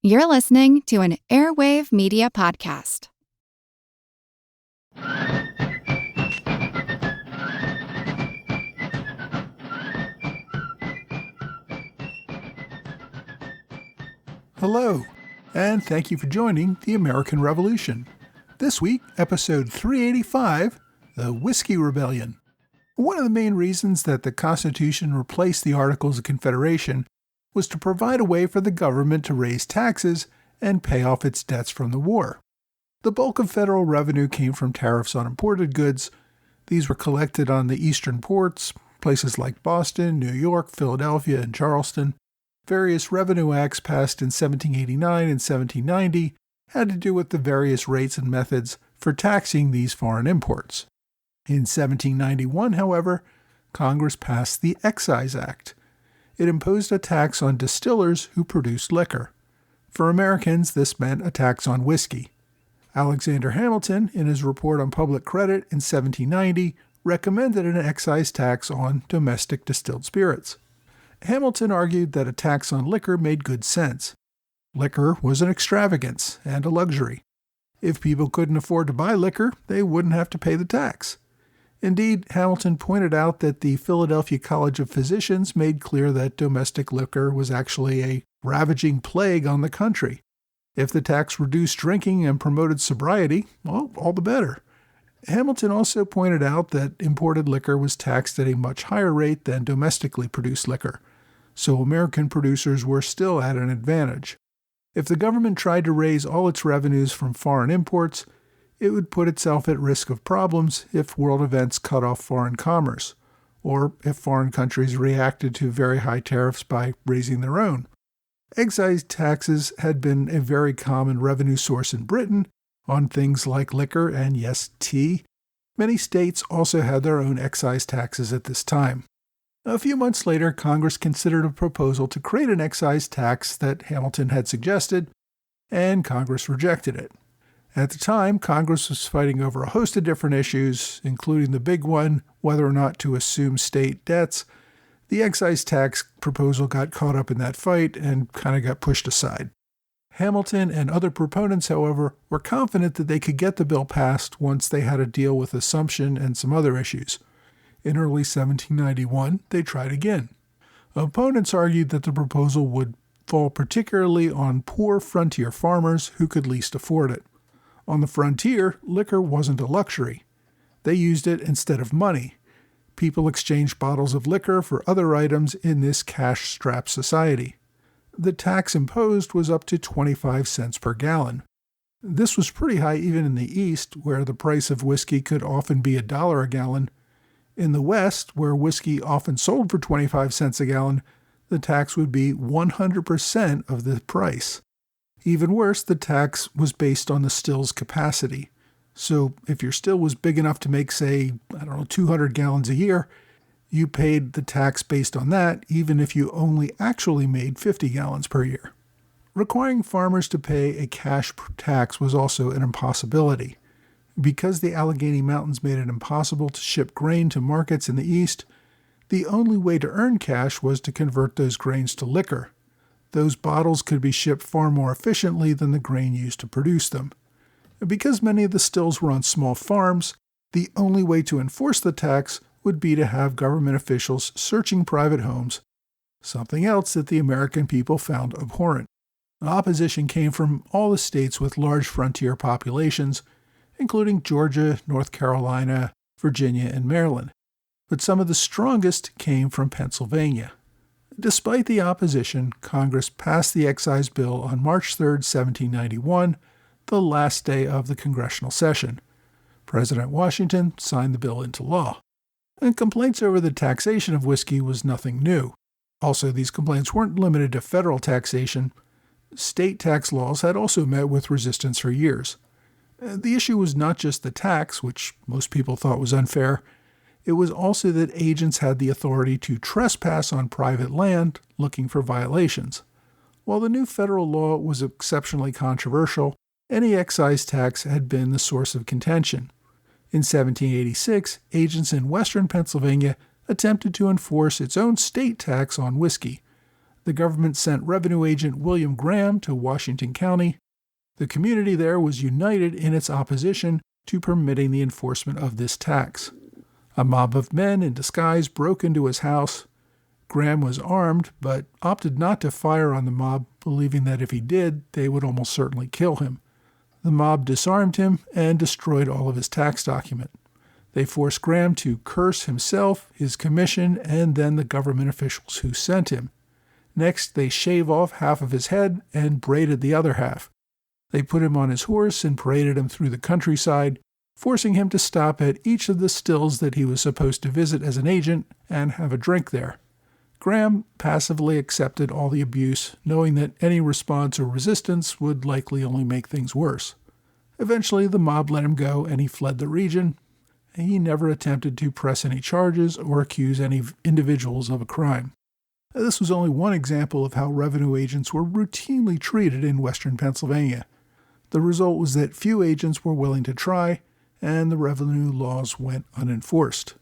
You're listening to an Airwave Media Podcast. Hello, and thank you for joining the American Revolution. This week, episode 385, The Whiskey Rebellion. One of the main reasons that the Constitution replaced the Articles of Confederation was to provide a way for the government to raise taxes and pay off its debts from the war. The bulk of federal revenue came from tariffs on imported goods. These were collected on the eastern ports, places like Boston, New York, Philadelphia, and Charleston. Various revenue acts passed in 1789 and 1790 had to do with the various rates and methods for taxing these foreign imports. In 1791, however, Congress passed the Excise Act. It imposed a tax on distillers who produced liquor. For Americans, this meant a tax on whiskey. Alexander Hamilton, in his report on public credit in 1790, recommended an excise tax on domestic distilled spirits. Hamilton argued that a tax on liquor made good sense. Liquor was an extravagance and a luxury. If people couldn't afford to buy liquor, they wouldn't have to pay the tax. Indeed, Hamilton pointed out that the Philadelphia College of Physicians made clear that domestic liquor was actually a ravaging plague on the country. If the tax reduced drinking and promoted sobriety, well, all the better. Hamilton also pointed out that imported liquor was taxed at a much higher rate than domestically produced liquor, so American producers were still at an advantage. If the government tried to raise all its revenues from foreign imports, it would put itself at risk of problems if world events cut off foreign commerce, or if foreign countries reacted to very high tariffs by raising their own. Excise taxes had been a very common revenue source in Britain on things like liquor and, yes, tea. Many states also had their own excise taxes at this time. A few months later, Congress considered a proposal to create an excise tax that Hamilton had suggested, and Congress rejected it. At the time, Congress was fighting over a host of different issues, including the big one, whether or not to assume state debts. The excise tax proposal got caught up in that fight and kind of got pushed aside. Hamilton and other proponents, however, were confident that they could get the bill passed once they had to deal with assumption and some other issues. In early 1791, they tried again. Opponents argued that the proposal would fall particularly on poor frontier farmers who could least afford it. On the frontier, liquor wasn't a luxury. They used it instead of money. People exchanged bottles of liquor for other items in this cash-strapped society. The tax imposed was up to 25 cents per gallon. This was pretty high even in the East, where the price of whiskey could often be $1 a gallon. In the West, where whiskey often sold for 25 cents a gallon, the tax would be 100% of the price. Even worse, the tax was based on the still's capacity. So if your still was big enough to make, say, 200 gallons a year, you paid the tax based on that, even if you only actually made 50 gallons per year. Requiring farmers to pay a cash tax was also an impossibility. Because the Allegheny Mountains made it impossible to ship grain to markets in the East, the only way to earn cash was to convert those grains to liquor. Those bottles could be shipped far more efficiently than the grain used to produce them. Because many of the stills were on small farms, the only way to enforce the tax would be to have government officials searching private homes, something else that the American people found abhorrent. Opposition came from all the states with large frontier populations, including Georgia, North Carolina, Virginia, and Maryland. But some of the strongest came from Pennsylvania. Despite the opposition, Congress passed the excise bill on March 3, 1791, the last day of the congressional session. President Washington signed the bill into law. And complaints over the taxation of whiskey was nothing new. Also, these complaints weren't limited to federal taxation. State tax laws had also met with resistance for years. The issue was not just the tax, which most people thought was unfair. It was also that agents had the authority to trespass on private land looking for violations. While the new federal law was exceptionally controversial, any excise tax had been the source of contention. In 1786, agents in western Pennsylvania attempted to enforce its own state tax on whiskey. The government sent revenue agent William Graham to Washington County. The community there was united in its opposition to permitting the enforcement of this tax. A mob of men in disguise broke into his house. Graham was armed, but opted not to fire on the mob, believing that if he did, they would almost certainly kill him. The mob disarmed him and destroyed all of his tax document. They forced Graham to curse himself, his commission, and then the government officials who sent him. Next, they shave off half of his head and braided the other half. They put him on his horse and paraded him through the countryside, forcing him to stop at each of the stills that he was supposed to visit as an agent and have a drink there. Graham passively accepted all the abuse, knowing that any response or resistance would likely only make things worse. Eventually, the mob let him go and he fled the region. He never attempted to press any charges or accuse any individuals of a crime. This was only one example of how revenue agents were routinely treated in western Pennsylvania. The result was that few agents were willing to try, and the revenue laws went unenforced.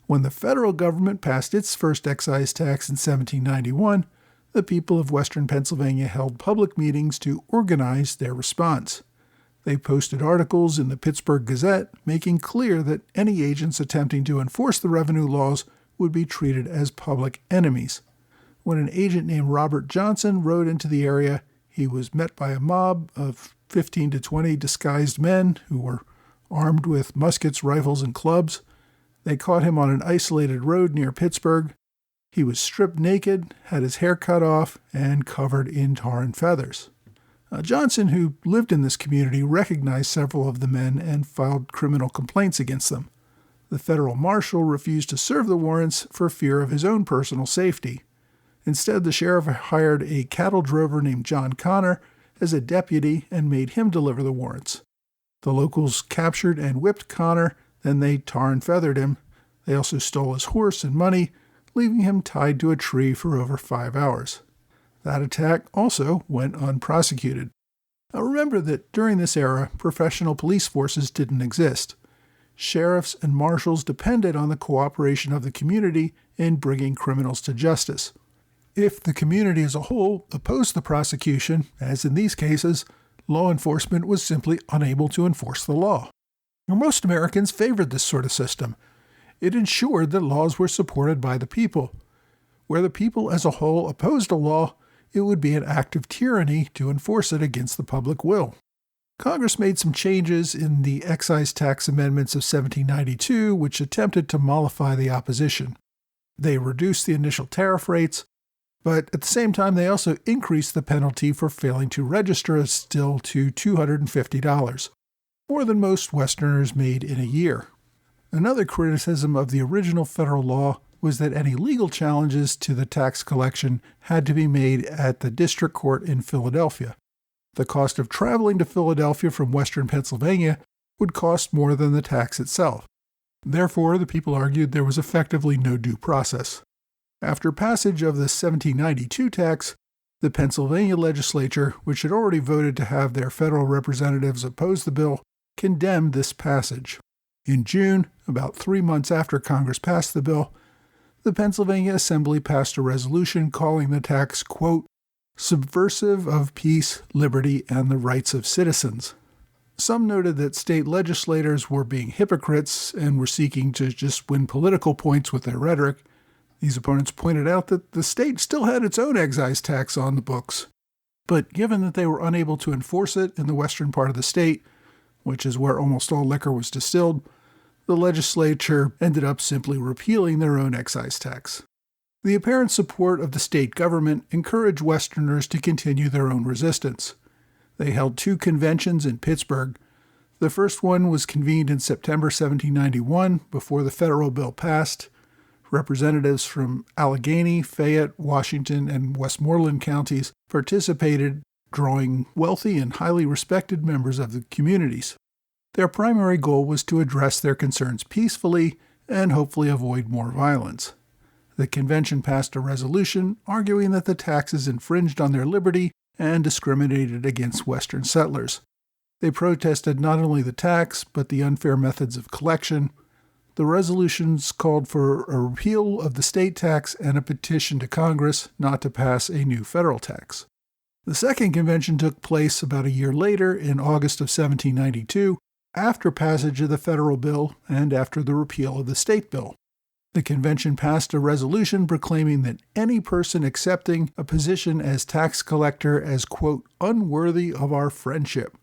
When the federal government passed its first excise tax in 1791, the people of western Pennsylvania held public meetings to organize their response. They posted articles in the Pittsburgh Gazette making clear that any agents attempting to enforce the revenue laws would be treated as public enemies. When an agent named Robert Johnson rode into the area, he was met by a mob of 15 to 20 disguised men who were armed with muskets, rifles, and clubs. They caught him on an isolated road near Pittsburgh. He was stripped naked, had his hair cut off, and covered in tar and feathers. Johnson, who lived in this community, recognized several of the men and filed criminal complaints against them. The federal marshal refused to serve the warrants for fear of his own personal safety. Instead, the sheriff hired a cattle drover named John Connor as a deputy and made him deliver the warrants. The locals captured and whipped Connor, then they tar and feathered him. They also stole his horse and money, leaving him tied to a tree for over 5 hours. That attack also went unprosecuted. Now remember that during this era, professional police forces didn't exist. Sheriffs and marshals depended on the cooperation of the community in bringing criminals to justice. If the community as a whole opposed the prosecution, as in these cases, law enforcement was simply unable to enforce the law. Now, most Americans favored this sort of system. It ensured that laws were supported by the people. Where the people as a whole opposed a law, it would be an act of tyranny to enforce it against the public will. Congress made some changes in the excise tax amendments of 1792, which attempted to mollify the opposition. They reduced the initial tariff rates, but at the same time they also increased the penalty for failing to register a still to $250, more than most Westerners made in a year. Another criticism of the original federal law was that any legal challenges to the tax collection had to be made at the district court in Philadelphia. The cost of traveling to Philadelphia from western Pennsylvania would cost more than the tax itself. Therefore, the people argued there was effectively no due process. After passage of the 1792 tax, the Pennsylvania legislature, which had already voted to have their federal representatives oppose the bill, condemned this passage. In June, about 3 months after Congress passed the bill, the Pennsylvania Assembly passed a resolution calling the tax, quote, subversive of peace, liberty, and the rights of citizens. Some noted that state legislators were being hypocrites and were seeking to just win political points with their rhetoric. These opponents pointed out that the state still had its own excise tax on the books. But given that they were unable to enforce it in the western part of the state, which is where almost all liquor was distilled, the legislature ended up simply repealing their own excise tax. The apparent support of the state government encouraged Westerners to continue their own resistance. They held 2 conventions in Pittsburgh. The first one was convened in September 1791 before the federal bill passed. Representatives from Allegheny, Fayette, Washington, and Westmoreland counties participated, drawing wealthy and highly respected members of the communities. Their primary goal was to address their concerns peacefully and hopefully avoid more violence. The convention passed a resolution arguing that the taxes infringed on their liberty and discriminated against Western settlers. They protested not only the tax, but the unfair methods of collection. The resolutions called for a repeal of the state tax and a petition to Congress not to pass a new federal tax. The second convention took place about a year later in August of 1792, after passage of the federal bill and after the repeal of the state bill. The convention passed a resolution proclaiming that any person accepting a position as tax collector as, quote, unworthy of our friendship.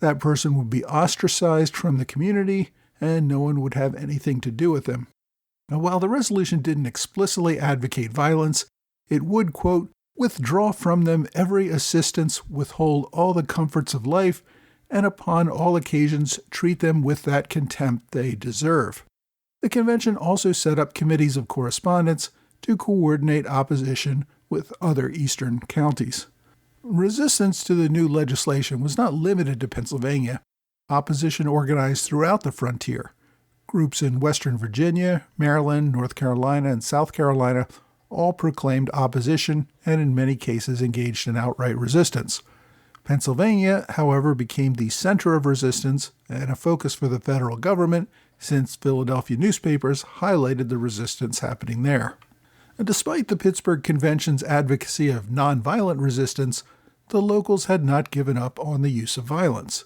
That person would be ostracized from the community and no one would have anything to do with them. Now, while the resolution didn't explicitly advocate violence, it would, quote, withdraw from them every assistance, withhold all the comforts of life, and upon all occasions treat them with that contempt they deserve. The convention also set up committees of correspondence to coordinate opposition with other eastern counties. Resistance to the new legislation was not limited to Pennsylvania. Opposition organized throughout the frontier. Groups in Western Virginia, Maryland, North Carolina, and South Carolina all proclaimed opposition and in many cases engaged in outright resistance. Pennsylvania, however, became the center of resistance and a focus for the federal government since Philadelphia newspapers highlighted the resistance happening there. And despite the Pittsburgh Convention's advocacy of nonviolent resistance, the locals had not given up on the use of violence.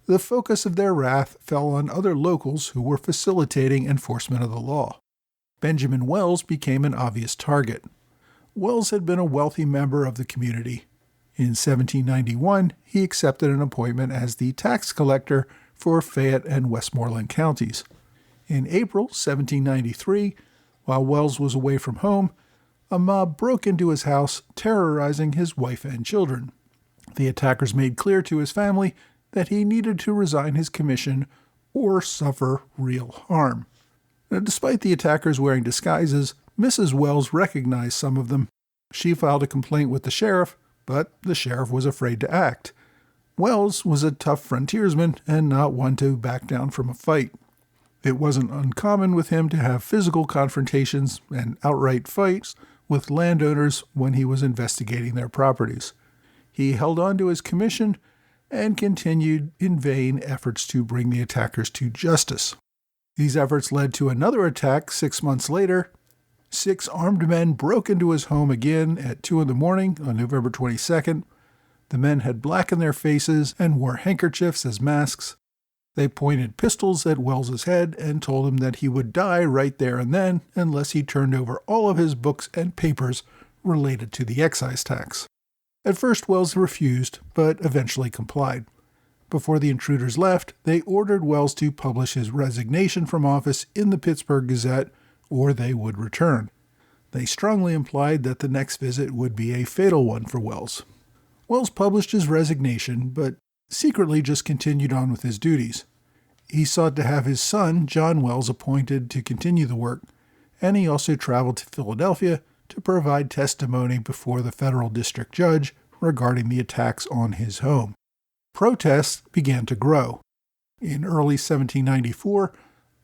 The focus of their wrath fell on other locals who were facilitating enforcement of the law. Benjamin Wells became an obvious target. Wells had been a wealthy member of the community. In 1791, he accepted an appointment as the tax collector for Fayette and Westmoreland counties. In April 1793, while Wells was away from home, a mob broke into his house, terrorizing his wife and children. The attackers made clear to his family that he needed to resign his commission or suffer real harm. Now, despite the attackers wearing disguises, Mrs. Wells recognized some of them. She filed a complaint with the sheriff, but the sheriff was afraid to act. Wells was a tough frontiersman and not one to back down from a fight. It wasn't uncommon with him to have physical confrontations and outright fights with landowners when he was investigating their properties. He held on to his commission and continued in vain efforts to bring the attackers to justice. These efforts led to another attack 6 months later. 6 armed men broke into his home again at 2 a.m. on November 22nd. The men had blackened their faces and wore handkerchiefs as masks. They pointed pistols at Wells's head and told him that he would die right there and then unless he turned over all of his books and papers related to the excise tax. At first, Wells refused, but eventually complied. Before the intruders left, they ordered Wells to publish his resignation from office in the Pittsburgh Gazette, or they would return. They strongly implied that the next visit would be a fatal one for Wells. Wells published his resignation, but secretly just continued on with his duties. He sought to have his son, John Wells, appointed to continue the work, and he also traveled to Philadelphia to provide testimony before the federal district judge regarding the attacks on his home. Protests began to grow. In early 1794,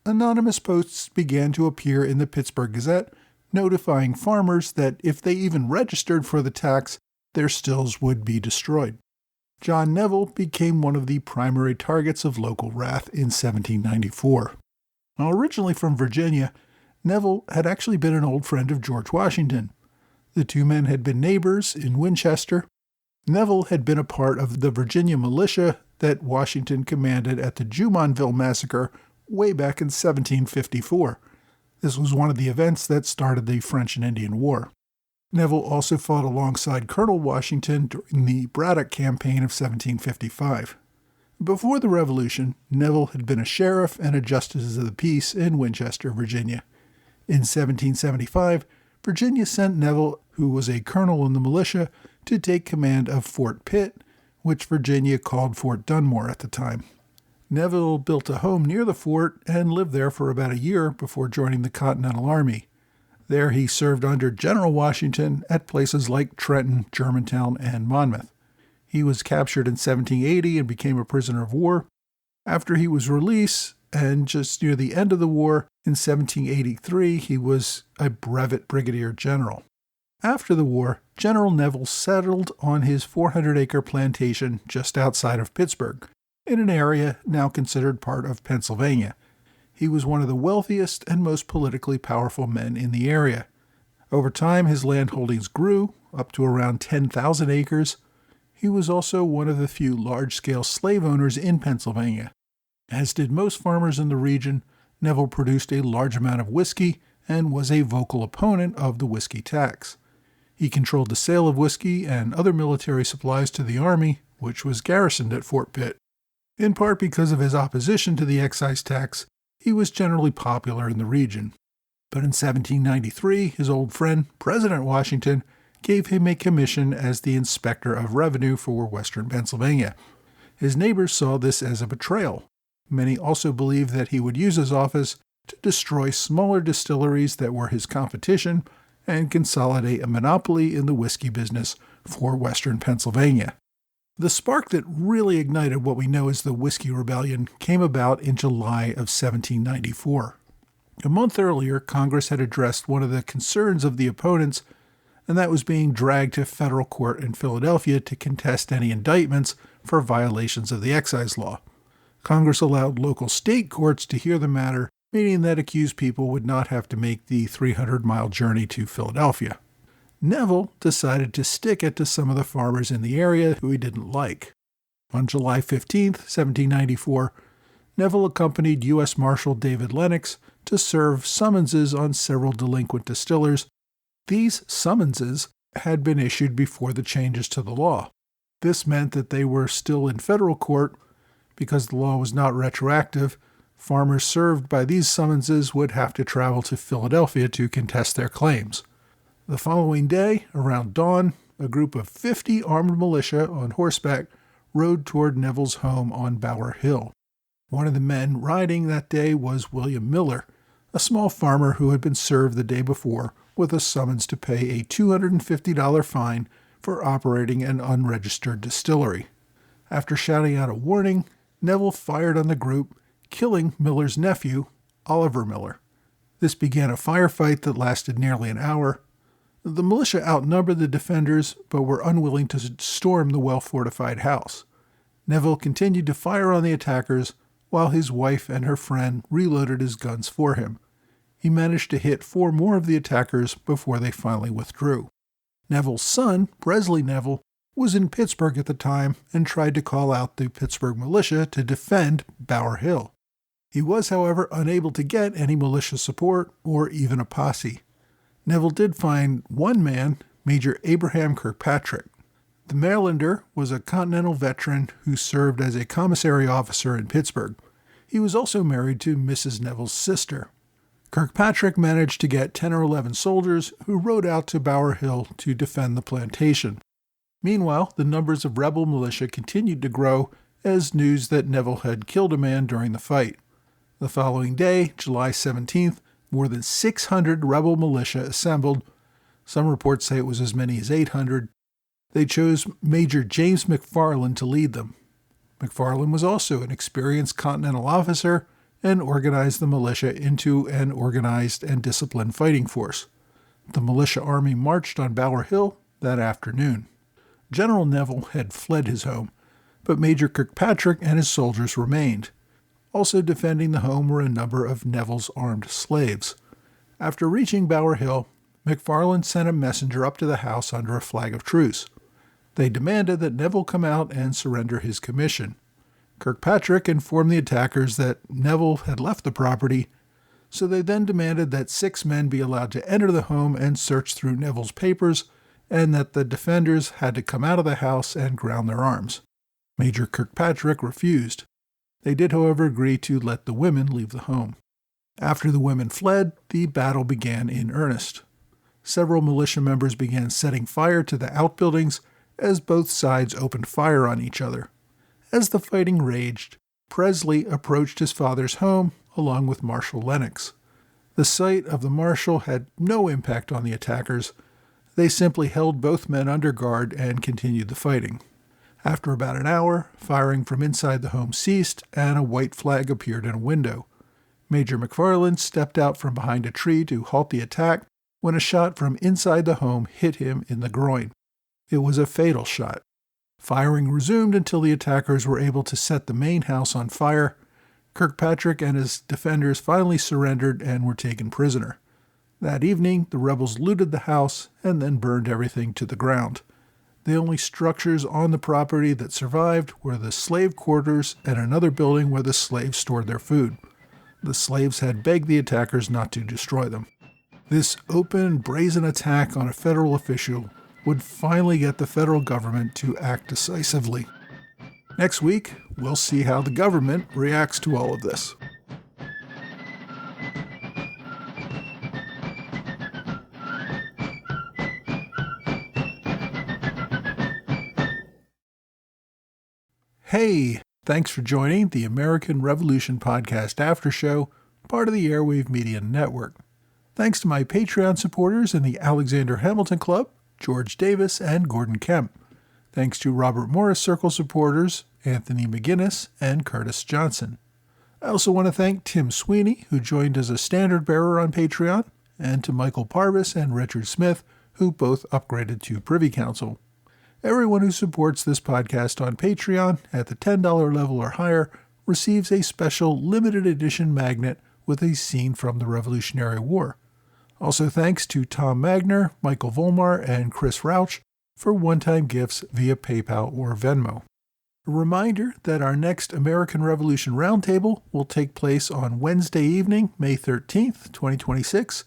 anonymous posts began to appear in the Pittsburgh Gazette, notifying farmers that if they even registered for the tax, their stills would be destroyed. John Neville became one of the primary targets of local wrath in 1794. Now, originally from Virginia, Neville had actually been an old friend of George Washington. The two men had been neighbors in Winchester. Neville had been a part of the Virginia militia that Washington commanded at the Jumonville Massacre way back in 1754. This was one of the events that started the French and Indian War. Neville also fought alongside Colonel Washington during the Braddock Campaign of 1755. Before the Revolution, Neville had been a sheriff and a justice of the peace in Winchester, Virginia. In 1775, Virginia sent Neville, who was a colonel in the militia, to take command of Fort Pitt, which Virginia called Fort Dunmore at the time. Neville built a home near the fort and lived there for about a year before joining the Continental Army. There he served under General Washington at places like Trenton, Germantown, and Monmouth. He was captured in 1780 and became a prisoner of war. After he was released, and just near the end of the war, in 1783, he was a brevet brigadier general. After the war, General Neville settled on his 400-acre plantation just outside of Pittsburgh, in an area now considered part of Pennsylvania. He was one of the wealthiest and most politically powerful men in the area. Over time, his land holdings grew up to around 10,000 acres. He was also one of the few large-scale slave owners in Pennsylvania. As did most farmers in the region, Neville produced a large amount of whiskey and was a vocal opponent of the whiskey tax. He controlled the sale of whiskey and other military supplies to the army, which was garrisoned at Fort Pitt. In part because of his opposition to the excise tax, he was generally popular in the region. But in 1793, his old friend, President Washington, gave him a commission as the Inspector of Revenue for Western Pennsylvania. His neighbors saw this as a betrayal. Many also believed that he would use his office to destroy smaller distilleries that were his competition and consolidate a monopoly in the whiskey business for Western Pennsylvania. The spark that really ignited what we know as the Whiskey Rebellion came about in July of 1794. A month earlier, Congress had addressed one of the concerns of the opponents, and that was being dragged to federal court in Philadelphia to contest any indictments for violations of the excise law. Congress allowed local state courts to hear the matter, meaning that accused people would not have to make the 300-mile journey to Philadelphia. Neville decided to stick it to some of the farmers in the area who he didn't like. On July 15, 1794, Neville accompanied U.S. Marshal David Lennox to serve summonses on several delinquent distillers. These summonses had been issued before the changes to the law. This meant that they were still in federal court. Because the law was not retroactive, farmers served by these summonses would have to travel to Philadelphia to contest their claims. The following day, around dawn, a group of 50 armed militia on horseback rode toward Neville's home on Bower Hill. One of the men riding that day was William Miller, a small farmer who had been served the day before with a summons to pay a $250 fine for operating an unregistered distillery. After shouting out a warning, Neville fired on the group, killing Miller's nephew, Oliver Miller. This began a firefight that lasted nearly an hour. The militia outnumbered the defenders, but were unwilling to storm the well-fortified house. Neville continued to fire on the attackers, while his wife and her friend reloaded his guns for him. He managed to hit 4 more of the attackers before they finally withdrew. Neville's son, Presley Neville, was in Pittsburgh at the time and tried to call out the Pittsburgh militia to defend Bower Hill. He was, however, unable to get any militia support or even a posse. Neville did find one man, Major Abraham Kirkpatrick. The Marylander was a Continental veteran who served as a commissary officer in Pittsburgh. He was also married to Mrs. Neville's sister. Kirkpatrick managed to get 10 or 11 soldiers who rode out to Bower Hill to defend the plantation. Meanwhile, the numbers of rebel militia continued to grow as news that Neville had killed a man during the fight. The following day, July 17th, more than 600 rebel militia assembled. Some reports say it was as many as 800. They chose Major James McFarland to lead them. McFarland was also an experienced Continental officer and organized the militia into an organized and disciplined fighting force. The militia army marched on Bower Hill that afternoon. General Neville had fled his home, but Major Kirkpatrick and his soldiers remained. Also defending the home were a number of Neville's armed slaves. After reaching Bower Hill, McFarland sent a messenger up to the house under a flag of truce. They demanded that Neville come out and surrender his commission. Kirkpatrick informed the attackers that Neville had left the property, so they then demanded that 6 men be allowed to enter the home and search through Neville's papers, and that the defenders had to come out of the house and ground their arms. Major Kirkpatrick refused. They did, however, agree to let the women leave the home. After the women fled, the battle began in earnest. Several militia members began setting fire to the outbuildings as both sides opened fire on each other. As the fighting raged, Presley approached his father's home along with Marshal Lennox. The sight of the marshal had no impact on the attackers. They simply held both men under guard and continued the fighting. After about an hour, firing from inside the home ceased and a white flag appeared in a window. Major McFarland stepped out from behind a tree to halt the attack when a shot from inside the home hit him in the groin. It was a fatal shot. Firing resumed until the attackers were able to set the main house on fire. Kirkpatrick and his defenders finally surrendered and were taken prisoner. That evening, the rebels looted the house and then burned everything to the ground. The only structures on the property that survived were the slave quarters and another building where the slaves stored their food. The slaves had begged the attackers not to destroy them. This open, brazen attack on a federal official would finally get the federal government to act decisively. Next week, we'll see how the government reacts to all of this. Hey, thanks for joining the American Revolution Podcast After Show, part of the Airwave Media Network. Thanks to my Patreon supporters in the Alexander Hamilton Club, George Davis and Gordon Kemp. Thanks to Robert Morris Circle supporters, Anthony McGinnis and Curtis Johnson. I also want to thank Tim Sweeney, who joined as a standard bearer on Patreon, and to Michael Parvis and Richard Smith, who both upgraded to Privy Council. Everyone who supports this podcast on Patreon at the $10 level or higher receives a special limited edition magnet with a scene from the Revolutionary War. Also thanks to Tom Magner, Michael Volmar, and Chris Rauch for one-time gifts via PayPal or Venmo. A reminder that our next American Revolution Roundtable will take place on Wednesday evening, May 13th, 2026.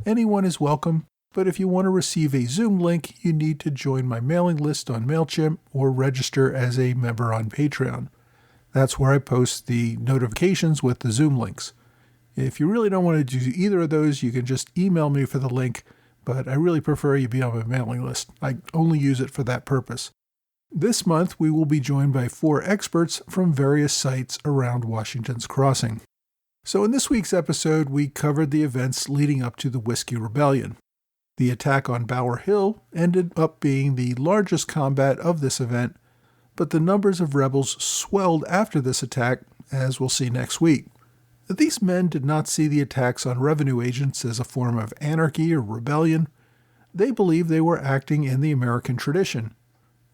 Anyone is welcome. But if you want to receive a Zoom link, you need to join my mailing list on MailChimp or register as a member on Patreon. That's where I post the notifications with the Zoom links. If you really don't want to do either of those, you can just email me for the link, but I really prefer you be on my mailing list. I only use it for that purpose. This month, we will be joined by 4 experts from various sites around Washington's Crossing. So in this week's episode, we covered the events leading up to the Whiskey Rebellion. The attack on Bower Hill ended up being the largest combat of this event, but the numbers of rebels swelled after this attack, as we'll see next week. These men did not see the attacks on revenue agents as a form of anarchy or rebellion. They believed they were acting in the American tradition.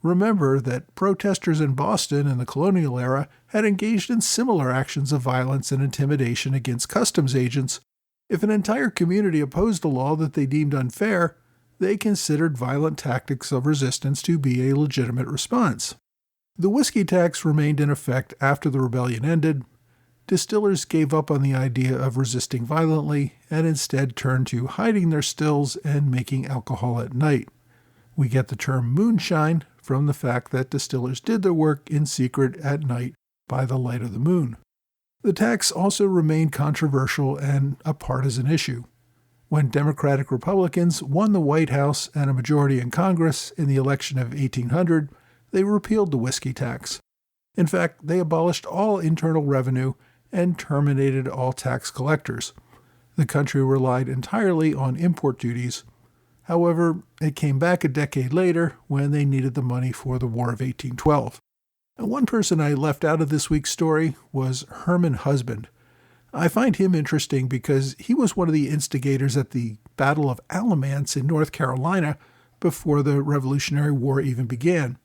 Remember that protesters in Boston in the colonial era had engaged in similar actions of violence and intimidation against customs agents. If an entire community opposed a law that they deemed unfair, they considered violent tactics of resistance to be a legitimate response. The whiskey tax remained in effect after the rebellion ended. Distillers gave up on the idea of resisting violently and instead turned to hiding their stills and making alcohol at night. We get the term moonshine from the fact that distillers did their work in secret at night by the light of the moon. The tax also remained controversial and a partisan issue. When Democratic Republicans won the White House and a majority in Congress in the election of 1800, they repealed the whiskey tax. In fact, they abolished all internal revenue and terminated all tax collectors. The country relied entirely on import duties. However, it came back a decade later when they needed the money for the War of 1812. One person I left out of this week's story was Herman Husband. I find him interesting because he was one of the instigators at the Battle of Alamance in North Carolina before the Revolutionary War even began.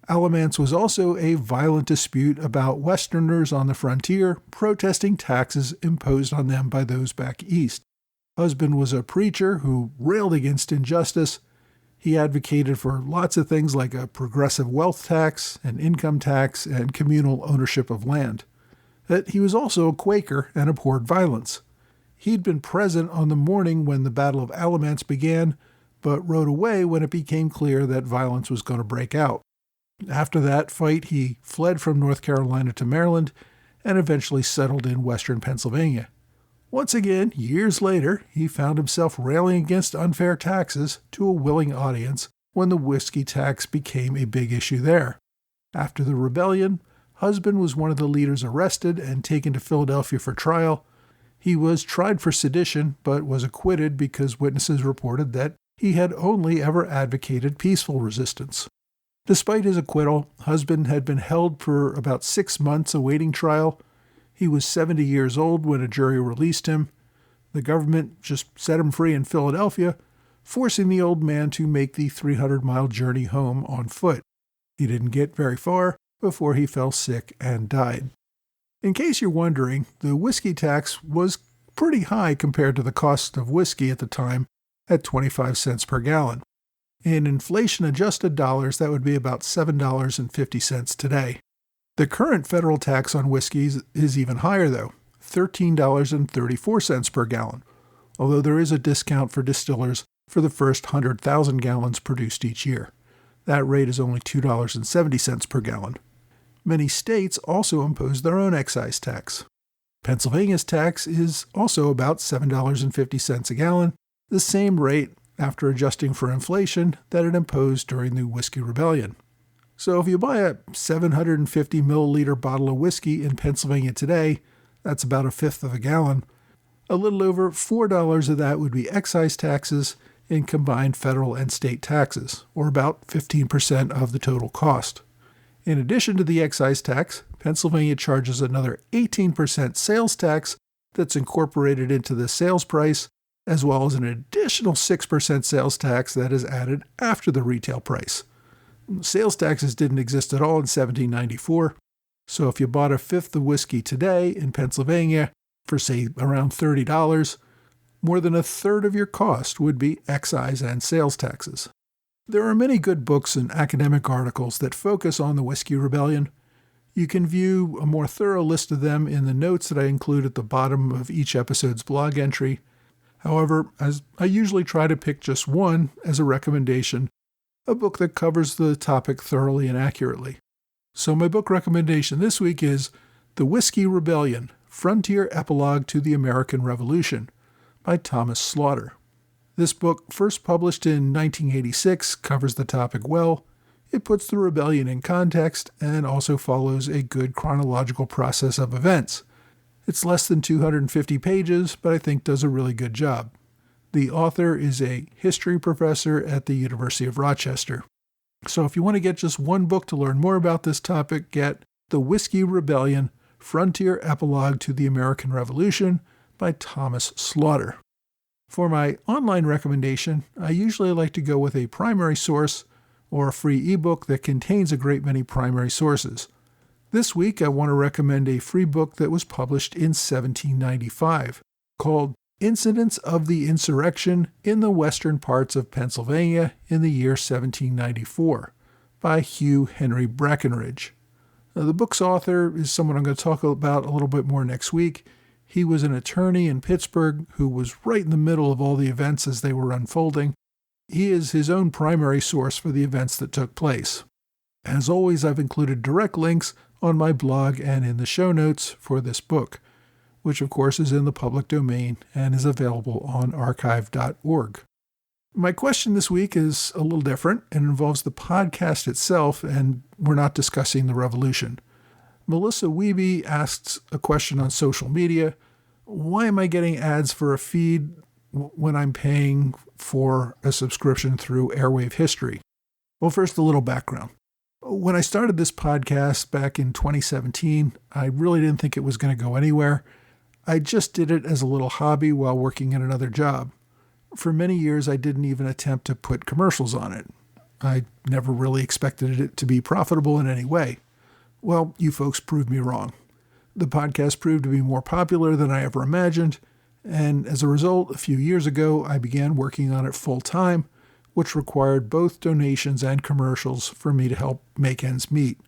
Alamance was also a violent dispute about Westerners on the frontier protesting taxes imposed on them by those back east. Husband was a preacher who railed against injustice. He advocated for lots of things like a progressive wealth tax, an income tax, and communal ownership of land. But he was also a Quaker and abhorred violence. He'd been present on the morning when the Battle of Alamance began, but rode away when it became clear that violence was going to break out. After that fight, he fled from North Carolina to Maryland and eventually settled in western Pennsylvania. Once again, years later, he found himself railing against unfair taxes to a willing audience when the whiskey tax became a big issue there. After the rebellion, Husband was one of the leaders arrested and taken to Philadelphia for trial. He was tried for sedition, but was acquitted because witnesses reported that he had only ever advocated peaceful resistance. Despite his acquittal, Husband had been held for about 6 months awaiting trial. He was 70 years old when a jury released him. The government just set him free in Philadelphia, forcing the old man to make the 300-mile journey home on foot. He didn't get very far before he fell sick and died. In case you're wondering, the whiskey tax was pretty high compared to the cost of whiskey at the time at 25 cents per gallon. In inflation-adjusted dollars, that would be about $7.50 today. The current federal tax on whiskeys is even higher, though, $13.34 per gallon, although there is a discount for distillers for the first 100,000 gallons produced each year. That rate is only $2.70 per gallon. Many states also impose their own excise tax. Pennsylvania's tax is also about $7.50 a gallon, the same rate after adjusting for inflation that it imposed during the Whiskey Rebellion. So if you buy a 750 milliliter bottle of whiskey in Pennsylvania today, that's about a fifth of a gallon. A little over $4 of that would be excise taxes in combined federal and state taxes, or about 15% of the total cost. In addition to the excise tax, Pennsylvania charges another 18% sales tax that's incorporated into the sales price, as well as an additional 6% sales tax that is added after the retail price. Sales taxes didn't exist at all in 1794, so if you bought a fifth of whiskey today in Pennsylvania for, say, around $30, more than a third of your cost would be excise and sales taxes. There are many good books and academic articles that focus on the Whiskey Rebellion. You can view a more thorough list of them in the notes that I include at the bottom of each episode's blog entry. However, as I usually try to pick just one as a recommendation, a book that covers the topic thoroughly and accurately. So my book recommendation this week is The Whiskey Rebellion, Frontier Epilogue to the American Revolution by Thomas Slaughter. This book, first published in 1986, covers the topic well. It puts the rebellion in context and also follows a good chronological process of events. It's less than 250 pages, but I think does a really good job. The author is a history professor at the University of Rochester. So if you want to get just one book to learn more about this topic, get The Whiskey Rebellion, Frontier Epilogue to the American Revolution by Thomas Slaughter. For my online recommendation, I usually like to go with a primary source or a free ebook that contains a great many primary sources. This week, I want to recommend a free book that was published in 1795 called Incidents of the Insurrection in the Western Parts of Pennsylvania in the Year 1794 by Hugh Henry Brackenridge. The book's author is someone I'm going to talk about a little bit more next week. He was an attorney in Pittsburgh who was right in the middle of all the events as they were unfolding. He is his own primary source for the events that took place. As always, I've included direct links on my blog and in the show notes for this book, which of course is in the public domain and is available on archive.org. My question this week is a little different and involves the podcast itself, and we're not discussing the revolution. Melissa Wiebe asks a question on social media. Why am I getting ads for a feed when I'm paying for a subscription through Airwave History? Well, first, a little background. When I started this podcast back in 2017, I really didn't think it was going to go anywhere. I just did it as a little hobby while working in another job. For many years, I didn't even attempt to put commercials on it. I never really expected it to be profitable in any way. Well, you folks proved me wrong. The podcast proved to be more popular than I ever imagined, and as a result, a few years ago, I began working on it full-time, which required both donations and commercials for me to help make ends meet.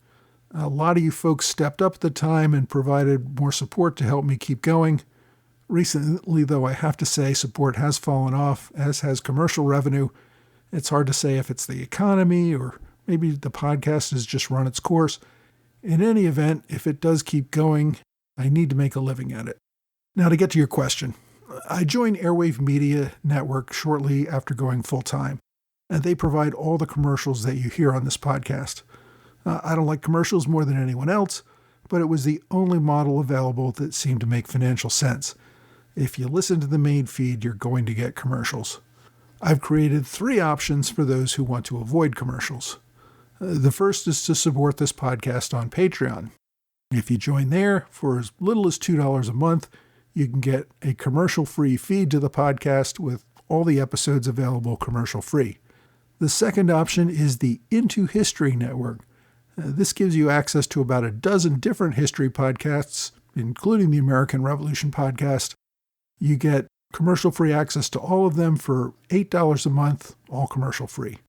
A lot of you folks stepped up at the time and provided more support to help me keep going. Recently, though, I have to say support has fallen off, as has commercial revenue. It's hard to say if it's the economy or maybe the podcast has just run its course. In any event, if it does keep going, I need to make a living at it. Now, to get to your question, I joined Airwave Media Network shortly after going full-time, and they provide all the commercials that you hear on this podcast. I don't like commercials more than anyone else, but it was the only model available that seemed to make financial sense. If you listen to the main feed, you're going to get commercials. I've created 3 options for those who want to avoid commercials. The first is to support this podcast on Patreon. If you join there for as little as $2 a month, you can get a commercial-free feed to the podcast with all the episodes available commercial-free. The second option is the Into History Network. This gives you access to about a dozen different history podcasts, including the American Revolution podcast. You get commercial-free access to all of them for $8 a month, all commercial-free.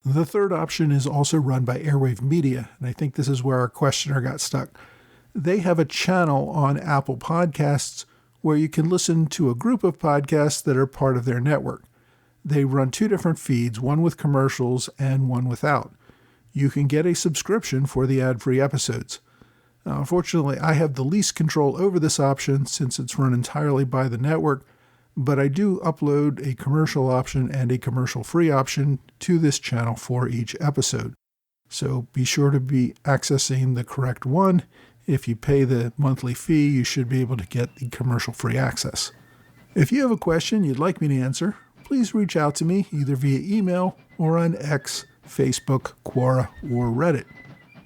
The third option is also run by Airwave Media, and I think this is where our questioner got stuck. They have a channel on Apple Podcasts where you can listen to a group of podcasts that are part of their network. They run two different feeds, one with commercials and one without. You can get a subscription for the ad-free episodes. Now, unfortunately, I have the least control over this option since it's run entirely by the network, but I do upload a commercial option and a commercial-free option to this channel for each episode. So be sure to be accessing the correct one. If you pay the monthly fee, you should be able to get the commercial-free access. If you have a question you'd like me to answer, please reach out to me either via email or on X, Facebook, Quora, or Reddit.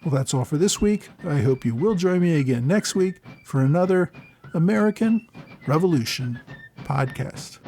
Well, that's all for this week. I hope you will join me again next week for another American Revolution podcast.